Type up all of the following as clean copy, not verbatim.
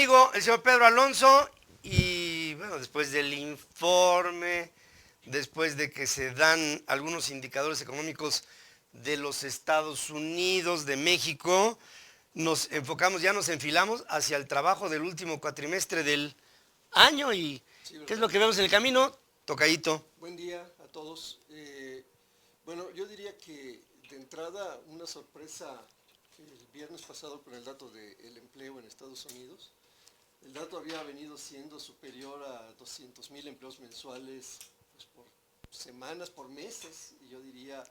conmigo el señor Pedro Alonso y bueno, después del informe, después de que se dan algunos indicadores económicos de los Estados Unidos, de México, nos enfocamos, ya nos enfilamos hacia el trabajo del último cuatrimestre del año y sí, ¿qué es lo que vemos en el camino? Tocayito. Buen día a todos. Bueno, yo diría que de entrada una sorpresa el viernes pasado con el dato del empleo en Estados Unidos. El dato había venido siendo superior a 200,000 empleos mensuales pues, por semanas, por meses, y yo diría...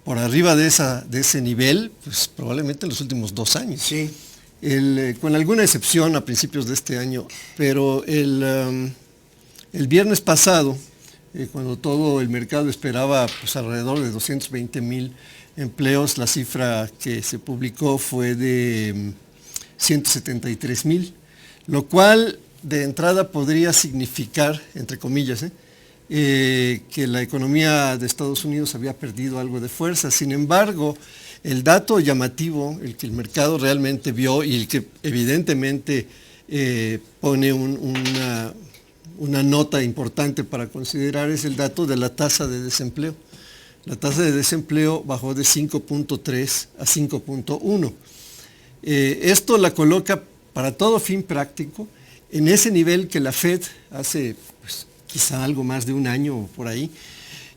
por arriba de ese nivel, pues probablemente en los últimos 2 años. Sí. Con alguna excepción a principios de este año, pero el viernes pasado, cuando todo el mercado esperaba pues, alrededor de 220,000 empleos, la cifra que se publicó fue de 173,000, lo cual de entrada podría significar, entre comillas, que la economía de Estados Unidos había perdido algo de fuerza. Sin embargo, el dato llamativo, el que el mercado realmente vio y el que evidentemente pone una nota importante para considerar es el dato de la tasa de desempleo. La tasa de desempleo bajó de 5.3 a 5.1. Esto la coloca para todo fin práctico en ese nivel que la Fed hace pues, quizá algo más de un año o por ahí,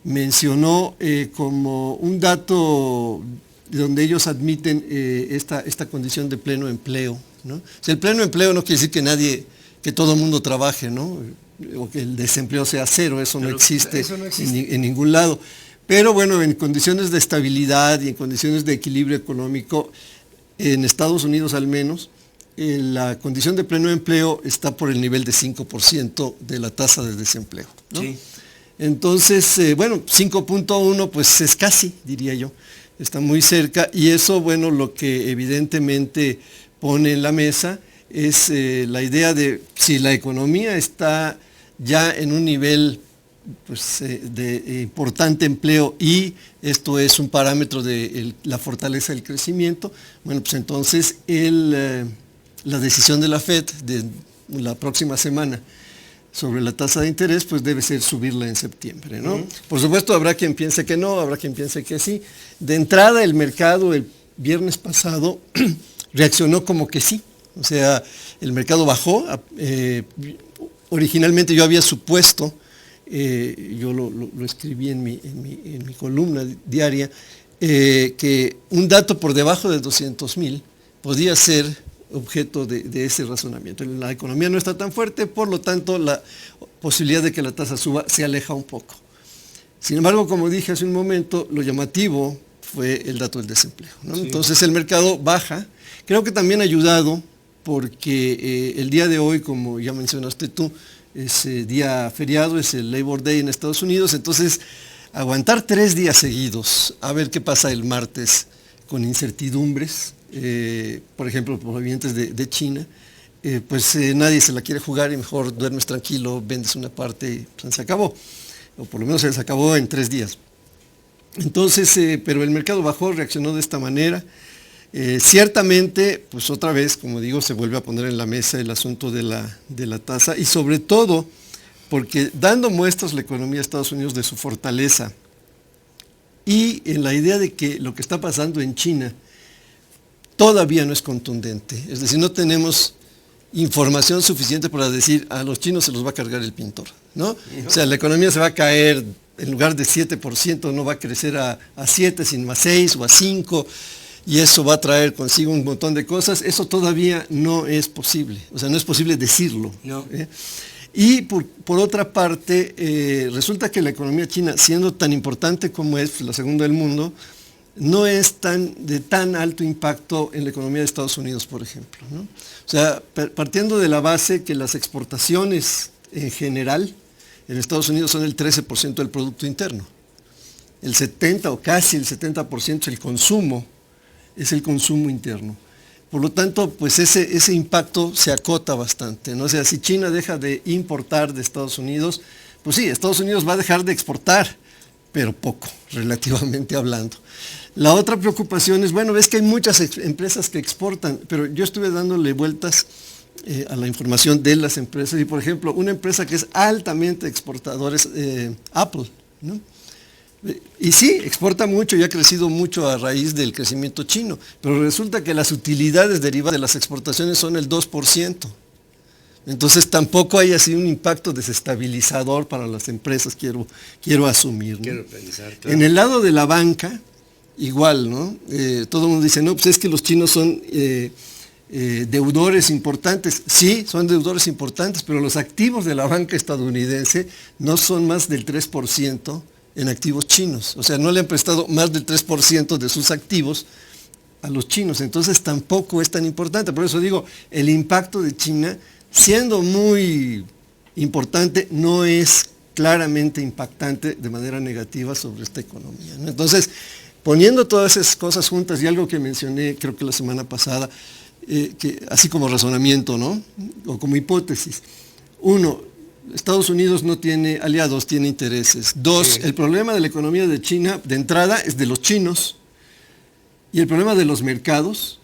mencionó como un dato donde ellos admiten esta condición de pleno empleo, ¿no? O sea, el pleno empleo no quiere decir que todo el mundo trabaje, ¿no? O que el desempleo sea cero, eso no existe, en ningún lado. Pero bueno, en condiciones de estabilidad y en condiciones de equilibrio económico, en Estados Unidos al menos, la condición de pleno empleo está por el nivel de 5% de la tasa de desempleo, ¿no? Sí. Entonces, bueno, 5.1 pues es casi, diría yo, está muy cerca y eso, bueno, lo que evidentemente pone en la mesa es la idea de si la economía está ya en un nivel pues, de importante empleo y esto es un parámetro de la fortaleza del crecimiento, bueno, pues entonces la decisión de la Fed de la próxima semana sobre la tasa de interés, pues debe ser subirla en septiembre, ¿no? Uh-huh. Por supuesto, habrá quien piense que no, habrá quien piense que sí. De entrada, el mercado el viernes pasado reaccionó como que sí. O sea, el mercado bajó. Originalmente yo había supuesto, yo lo escribí en mi columna diaria, que un dato por debajo de 200,000 podía ser objeto de ese razonamiento. La economía no está tan fuerte, por lo tanto la posibilidad de que la tasa suba se aleja un poco. Sin embargo, como dije hace un momento, lo llamativo fue el dato del desempleo, ¿no? Sí. Entonces el mercado baja, creo que también ayudado porque el día de hoy, como ya mencionaste tú, es día feriado, es el Labor Day en Estados Unidos, entonces aguantar 3 días seguidos, a ver qué pasa el martes con incertidumbres, por ejemplo, provenientes de China, pues nadie se la quiere jugar y mejor duermes tranquilo, vendes una parte y pues, se acabó, o por lo menos se les acabó en 3 días. Entonces, pero el mercado bajó, reaccionó de esta manera. Ciertamente, pues otra vez, como digo, se vuelve a poner en la mesa el asunto de la tasa y sobre todo porque dando muestras la economía de Estados Unidos de su fortaleza y en la idea de que lo que está pasando en China todavía no es contundente, es decir, no tenemos información suficiente para decir a los chinos se los va a cargar el pintor, ¿no? O sea, la economía se va a caer, en lugar de 7%, no va a crecer a 7, sino a 6 o a 5, y eso va a traer consigo un montón de cosas, eso todavía no es posible, o sea, no es posible decirlo. No. Y por otra parte, resulta que la economía china, siendo tan importante como es la segunda del mundo, no es de tan alto impacto en la economía de Estados Unidos, por ejemplo, ¿no? O sea, partiendo de la base que las exportaciones en general en Estados Unidos son el 13% del Producto Interno. El 70 o casi el 70% es el consumo interno. Por lo tanto, pues ese impacto se acota bastante, ¿no? O sea, si China deja de importar de Estados Unidos, pues sí, Estados Unidos va a dejar de exportar, pero poco, relativamente hablando. La otra preocupación es, bueno, ves que hay muchas empresas que exportan, pero yo estuve dándole vueltas a la información de las empresas. Y por ejemplo, una empresa que es altamente exportadora es Apple, ¿no? Y sí, exporta mucho y ha crecido mucho a raíz del crecimiento chino, pero resulta que las utilidades derivadas de las exportaciones son el 2%. Entonces tampoco hay así un impacto desestabilizador para las empresas, quiero asumir, ¿no? Quiero pensar, claro. En el lado de la banca, igual, ¿no? Todo el mundo dice, no, pues es que los chinos son deudores importantes. Sí, son deudores importantes, pero los activos de la banca estadounidense no son más del 3% en activos chinos. O sea, no le han prestado más del 3% de sus activos a los chinos. Entonces tampoco es tan importante. Por eso digo, el impacto de China, siendo muy importante, no es claramente impactante de manera negativa sobre esta economía, ¿no? Entonces, poniendo todas esas cosas juntas y algo que mencioné, creo que la semana pasada, que, así como razonamiento, ¿no? O como hipótesis. Uno, Estados Unidos no tiene aliados, tiene intereses. Dos, Sí. El problema de la economía de China, de entrada, es de los chinos. Y el problema de los mercados,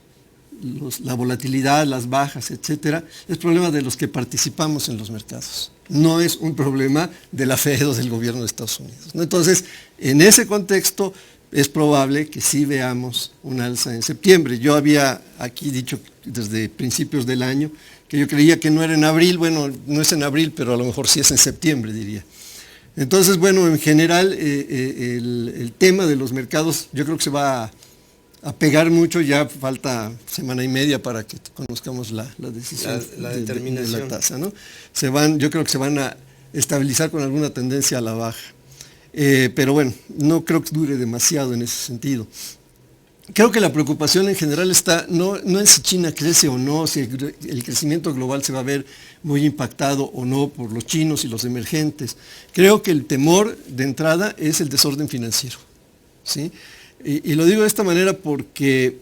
la volatilidad, las bajas, etcétera, es problema de los que participamos en los mercados. No es un problema de la Fed o del gobierno de Estados Unidos, ¿no? Entonces, en ese contexto, es probable que sí veamos un alza en septiembre. Yo había aquí dicho desde principios del año que yo creía que no era en abril. Bueno, no es en abril, pero a lo mejor sí es en septiembre, diría. Entonces, bueno, en general, el tema de los mercados yo creo que se va a pegar mucho. Ya falta semana y media para que conozcamos la decisión La de determinación. la tasa, ¿no? Yo creo que se van a estabilizar con alguna tendencia a la baja. Pero bueno, no creo que dure demasiado en ese sentido. Creo que la preocupación en general está no en si China crece o no, si el crecimiento global se va a ver muy impactado o no por los chinos y los emergentes. Creo que el temor de entrada es el desorden financiero, ¿sí? Y lo digo de esta manera porque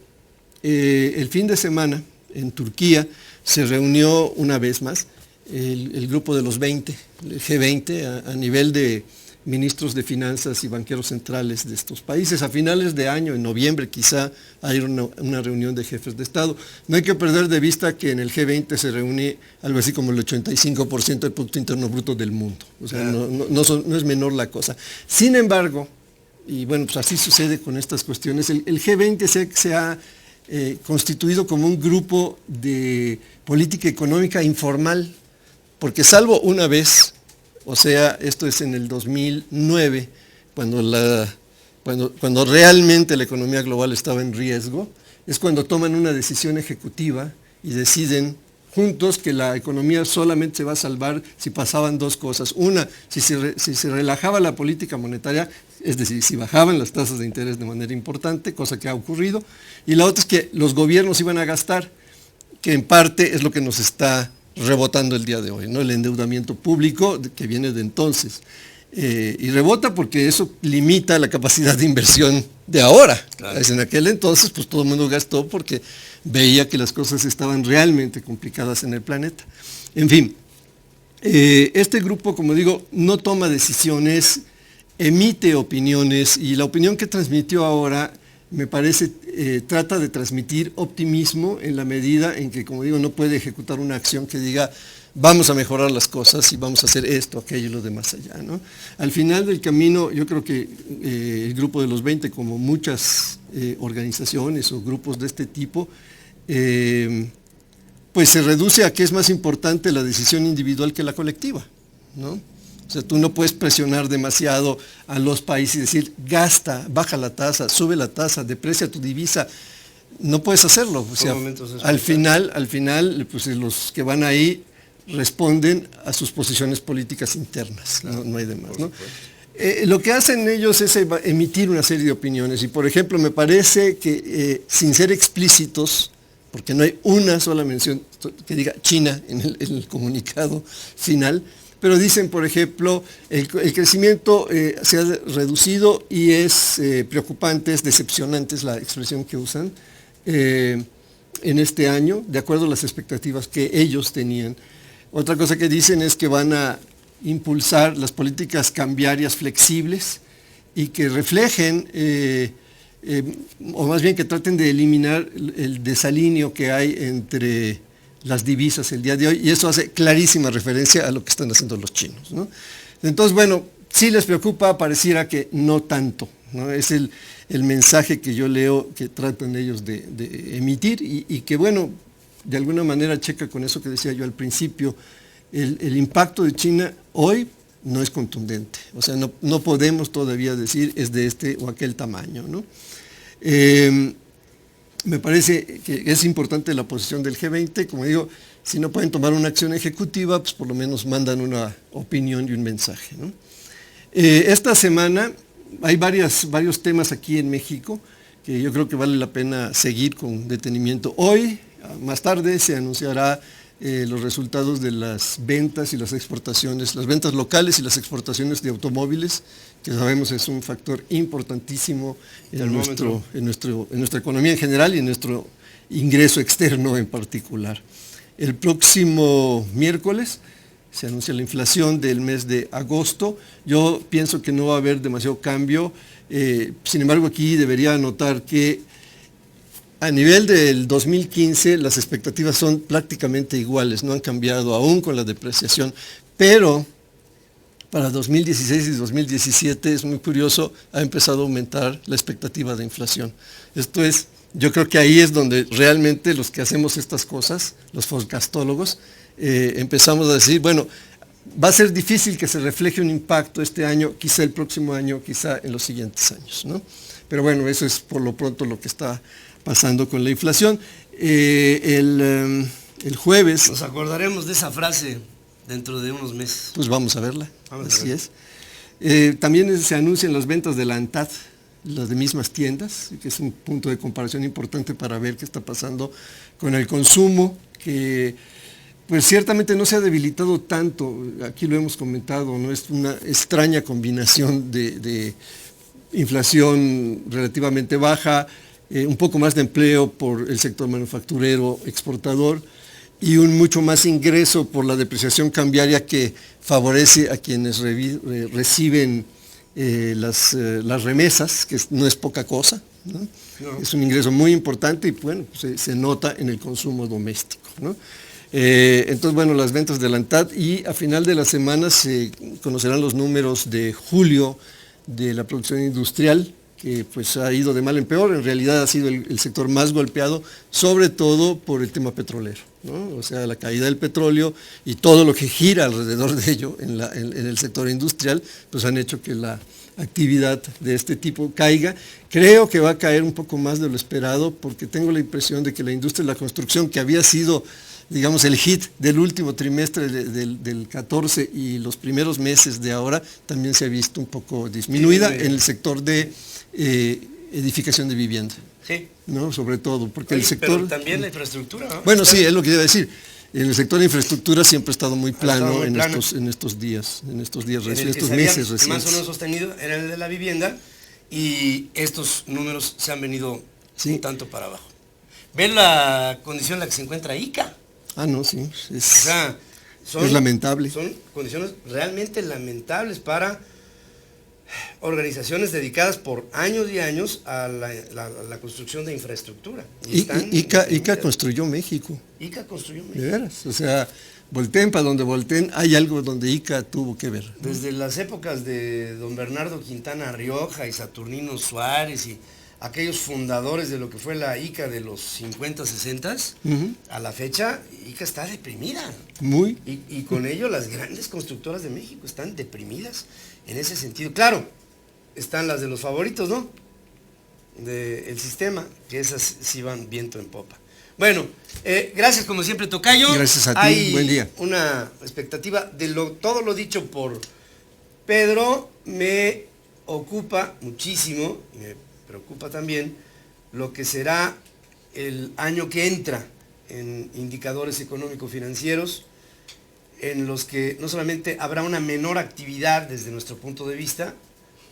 el fin de semana en Turquía se reunió una vez más el grupo de los 20, el G20, a nivel de ministros de finanzas y banqueros centrales de estos países. A finales de año, en noviembre quizá, hay una reunión de jefes de Estado. No hay que perder de vista que en el G20 se reúne algo así como el 85% del Producto Interno Bruto del mundo. O sea, no es menor la cosa. Sin embargo, y bueno, pues así sucede con estas cuestiones, el G20 se ha constituido como un grupo de política económica informal, porque salvo una vez, o sea, esto es en el 2009, cuando realmente la economía global estaba en riesgo, es cuando toman una decisión ejecutiva y deciden juntos que la economía solamente se va a salvar si pasaban dos cosas. Una, si se relajaba la política monetaria, es decir, si bajaban las tasas de interés de manera importante, cosa que ha ocurrido, y la otra es que los gobiernos iban a gastar, que en parte es lo que nos está rebotando el día de hoy, ¿no? El endeudamiento público que viene de entonces. Y rebota porque eso limita la capacidad de inversión de ahora. Claro. En aquel entonces, pues todo el mundo gastó porque veía que las cosas estaban realmente complicadas en el planeta. En fin, este grupo, como digo, no toma decisiones, emite opiniones, y la opinión que transmitió ahora me parece trata de transmitir optimismo en la medida en que, como digo, no puede ejecutar una acción que diga vamos a mejorar las cosas y vamos a hacer esto, aquello y lo demás allá, ¿no? Al final del camino, yo creo que el grupo de los 20, como muchas organizaciones o grupos de este tipo, pues se reduce a que es más importante la decisión individual que la colectiva, ¿no? O sea, tú no puedes presionar demasiado a los países y decir, gasta, baja la tasa, sube la tasa, deprecia tu divisa. No puedes hacerlo. O sea, al final, pues los que van ahí responden a sus posiciones políticas internas. Claro, no hay demás, ¿no? Lo que hacen ellos es emitir una serie de opiniones. Y, por ejemplo, me parece que sin ser explícitos, porque no hay una sola mención que diga China en el comunicado final, pero dicen, por ejemplo, el crecimiento se ha reducido y es preocupante, es decepcionante, es la expresión que usan, en este año, de acuerdo a las expectativas que ellos tenían. Otra cosa que dicen es que van a impulsar las políticas cambiarias flexibles y que reflejen, o más bien que traten de eliminar el desalineo que hay entre las divisas el día de hoy, y eso hace clarísima referencia a lo que están haciendo los chinos, ¿no? Entonces, bueno, sí les preocupa, pareciera que no tanto, ¿no? Es el mensaje que yo leo que tratan ellos de emitir y que, bueno, de alguna manera checa con eso que decía yo al principio. El impacto de China hoy no es contundente, o sea, no podemos todavía decir es de este o aquel tamaño, ¿no? Me parece que es importante la posición del G20, como digo, si no pueden tomar una acción ejecutiva, pues por lo menos mandan una opinión y un mensaje, ¿no? Esta semana hay varios temas aquí en México que yo creo que vale la pena seguir con detenimiento. Hoy, más tarde, se anunciará los resultados de las ventas y las exportaciones, las ventas locales y las exportaciones de automóviles, que sabemos es un factor importantísimo en nuestra economía en general y en nuestro ingreso externo en particular. El próximo miércoles se anuncia la inflación del mes de agosto. Yo pienso que no va a haber demasiado cambio, sin embargo aquí debería anotar que a nivel del 2015 las expectativas son prácticamente iguales, no han cambiado aún con la depreciación, pero para 2016 y 2017 es muy curioso, ha empezado a aumentar la expectativa de inflación. Esto es, yo creo que ahí es donde realmente los que hacemos estas cosas, los forecastólogos, empezamos a decir, bueno, va a ser difícil que se refleje un impacto este año, quizá el próximo año, quizá en los siguientes años, ¿no? Pero bueno, eso es por lo pronto lo que está pasando con la inflación. El jueves... Nos acordaremos de esa frase dentro de unos meses. Pues vamos a verla, así es. También se anuncian las ventas de la ANTAD, las de mismas tiendas, que es un punto de comparación importante para ver qué está pasando con el consumo, que pues ciertamente no se ha debilitado tanto, aquí lo hemos comentado, ¿no? Es una extraña combinación de inflación relativamente baja, un poco más de empleo por el sector manufacturero exportador y un mucho más ingreso por la depreciación cambiaria que favorece a quienes reciben las remesas, que no es poca cosa, ¿no? No. Es un ingreso muy importante y bueno, pues se nota en el consumo doméstico, ¿no? Entonces, bueno, las ventas de la ANTAD, y a final de la semana se conocerán los números de julio de la producción industrial, que pues ha ido de mal en peor. En realidad ha sido el sector más golpeado, sobre todo por el tema petrolero, ¿no? O sea, la caída del petróleo y todo lo que gira alrededor de ello en el sector industrial, pues han hecho que la actividad de este tipo caiga. Creo que va a caer un poco más de lo esperado, porque tengo la impresión de que la industria de la construcción, que había sido, digamos, el hit del último trimestre del 14 y los primeros meses de ahora, también se ha visto un poco disminuida en el sector de edificación de vivienda. Sí. ¿No? Sobre todo, porque el sector... Pero también la infraestructura, ¿no? Bueno, sí, es lo que iba a decir. El sector de infraestructura siempre ha estado muy plano en estos días estos meses recientes. Más o menos sostenido era el de la vivienda, y estos números se han venido un tanto para abajo. ¿Ven la condición en la que se encuentra ICA? Ah, no, sí. O sea, es lamentable. Son condiciones realmente lamentables para organizaciones dedicadas por años y años a la construcción de infraestructura. ICA construyó México. ICA construyó México. De veras, o sea, volteen para donde volteen, hay algo donde ICA tuvo que ver, ¿no? Desde las épocas de don Bernardo Quintana Rioja y Saturnino Suárez y aquellos fundadores de lo que fue la ICA de los 50, 60, a la fecha, ICA está deprimida. Muy. Y con ello las grandes constructoras de México están deprimidas en ese sentido. Claro, están las de los favoritos, ¿no? Del sistema, que esas sí van viento en popa. Bueno, gracias como siempre, tocayo. Gracias a ti, hay buen día. Una expectativa de todo lo dicho por Pedro. Me ocupa muchísimo, y me preocupa también lo que será el año que entra en indicadores económico-financieros, en los que no solamente habrá una menor actividad desde nuestro punto de vista,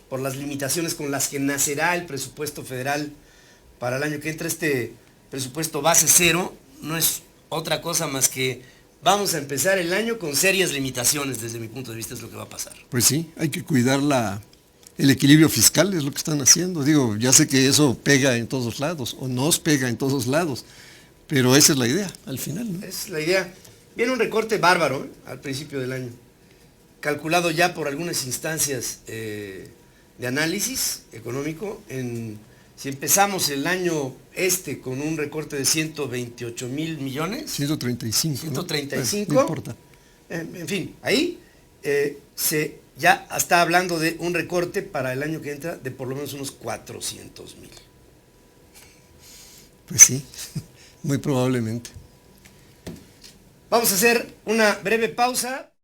por las limitaciones con las que nacerá el presupuesto federal para el año que entra. Este presupuesto base cero no es otra cosa más que vamos a empezar el año con serias limitaciones. Desde mi punto de vista es lo que va a pasar. Pues sí, hay que cuidar el equilibrio fiscal, es lo que están haciendo. Digo, ya sé que eso pega en todos lados, o nos pega en todos lados, Pero esa es la idea, al final, ¿no? Es la idea. Viene un recorte bárbaro, al principio del año, calculado ya por algunas instancias de análisis económico. Si empezamos el año con un recorte de 128,000 millones. 135. 135. No importa. En fin, ahí se ya está hablando de un recorte para el año que entra de por lo menos unos 400,000. Pues sí, muy probablemente. Vamos a hacer una breve pausa.